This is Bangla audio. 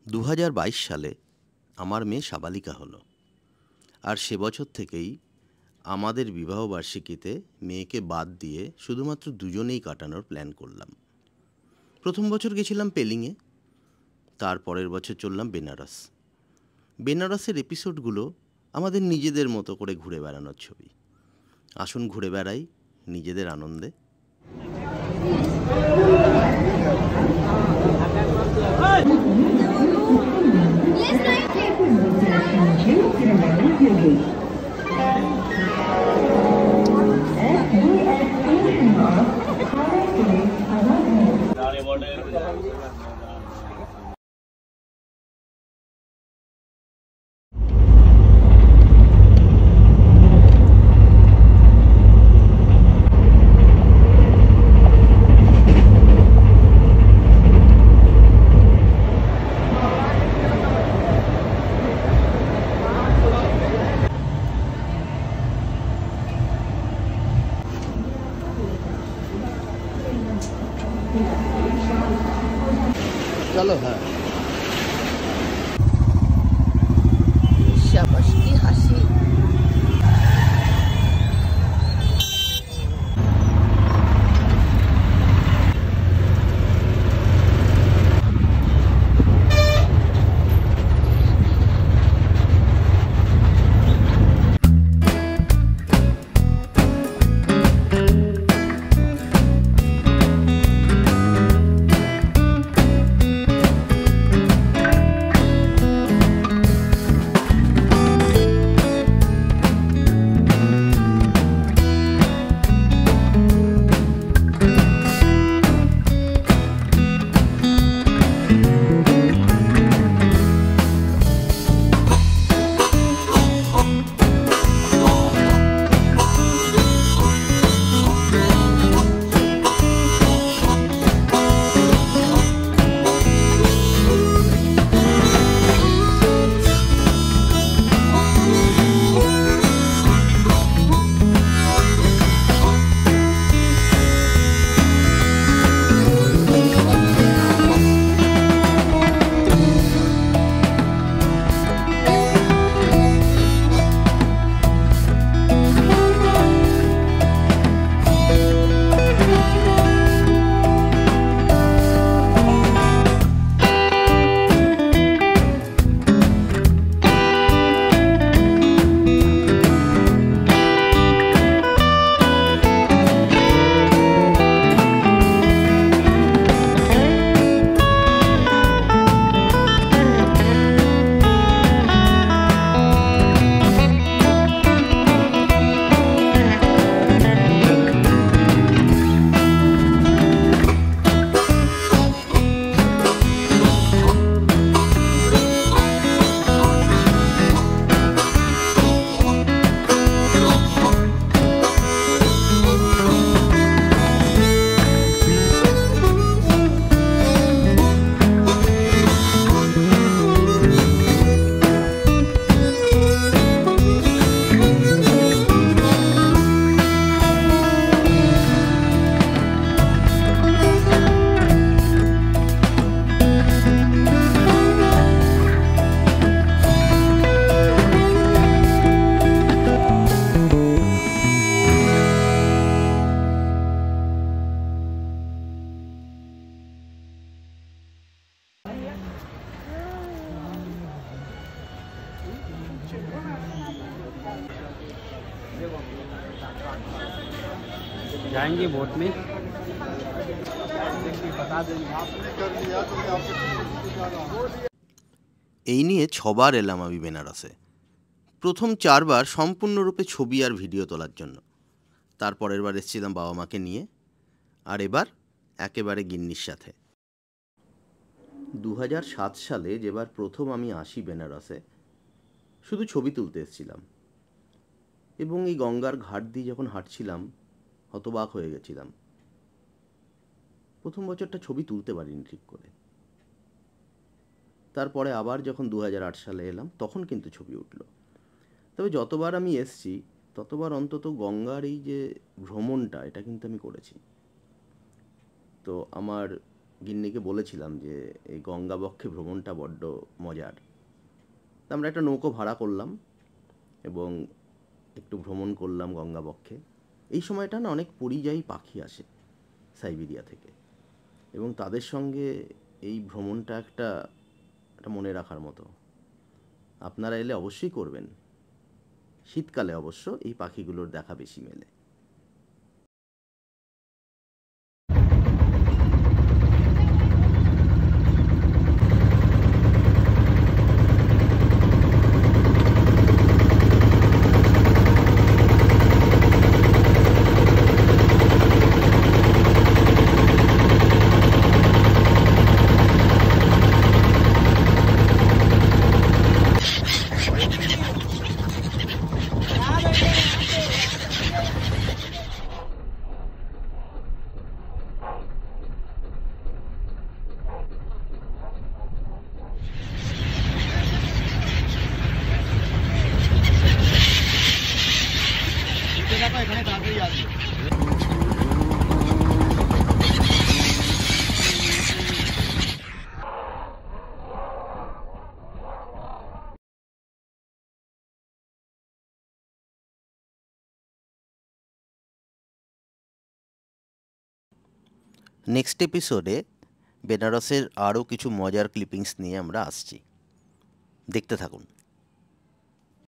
2022 সালে আমার মেয়ে সাবালিকা হলো। আর সে বছর থেকেই আমাদের বিবাহবার্ষিকীতে মেয়েকে বাদ দিয়ে শুধুমাত্র দুজনেই কাটানোর প্ল্যান করলাম। প্রথম বছর গেছিলাম পেলিংয়ে, তার পরের বছর চললাম বেনারস। বেনারসের এপিসোডগুলো আমাদের নিজেদের মতো করে ঘুরে বেড়ানোর ছবি। আসুন ঘুরে বেড়াই নিজেদের আনন্দে। चलो हाँ शाबाश की हासी। जाएंगे बोट में। এই নিয়ে 6 বার এলাম আমি বেনারসে। প্রথম 4 বার সম্পূর্ণরূপে ছবি আর ভিডিও তোলার জন্য, তারপরের বার এসেছিলাম বাবা মাকে নিয়ে, আর এবার একেবারে গিন্নির সাথে। 2007 সালে যেবার প্রথম আমি আসি বেনারসে, শুধু ছবি তুলতে এসেছিলাম, এবং এই গঙ্গার ঘাট দিয়ে যখন হাঁটছিলাম হতবাক হয়ে গেছিলাম। প্রথম বছরটা ছবি তুলতে পারিনি ঠিক করে। তারপরে আবার যখন 2008 সালে এলাম তখন কিন্তু ছবি উঠলো। তবে যতবার আমি এসছি ততবার অন্তত গঙ্গার এই যে ভ্রমণটা, এটা কিন্তু আমি করেছি। তো আমার গিন্নিকে বলেছিলাম যে এই গঙ্গাবক্ষে ভ্রমণটা বড্ড মজার। তা আমরা একটা নৌকো ভাড়া করলাম এবং একটু ভ্রমণ করলাম গঙ্গাবক্ষে। এই সময়টা না অনেক পরিযায়ী পাখি আসে সাইবেরিয়া থেকে, এবং তাদের সঙ্গে এই ভ্রমণটা একটা মনে রাখার মতো। আপনারা এলে অবশ্যই করবেন। শীতকালে অবশ্য এই পাখিগুলোর দেখা বেশি মেলে। নেক্সট এপিসোডে বেনারসের আরও কিছু মজার ক্লিপিংস নিয়ে আমরা আসছি। দেখতে থাকুন।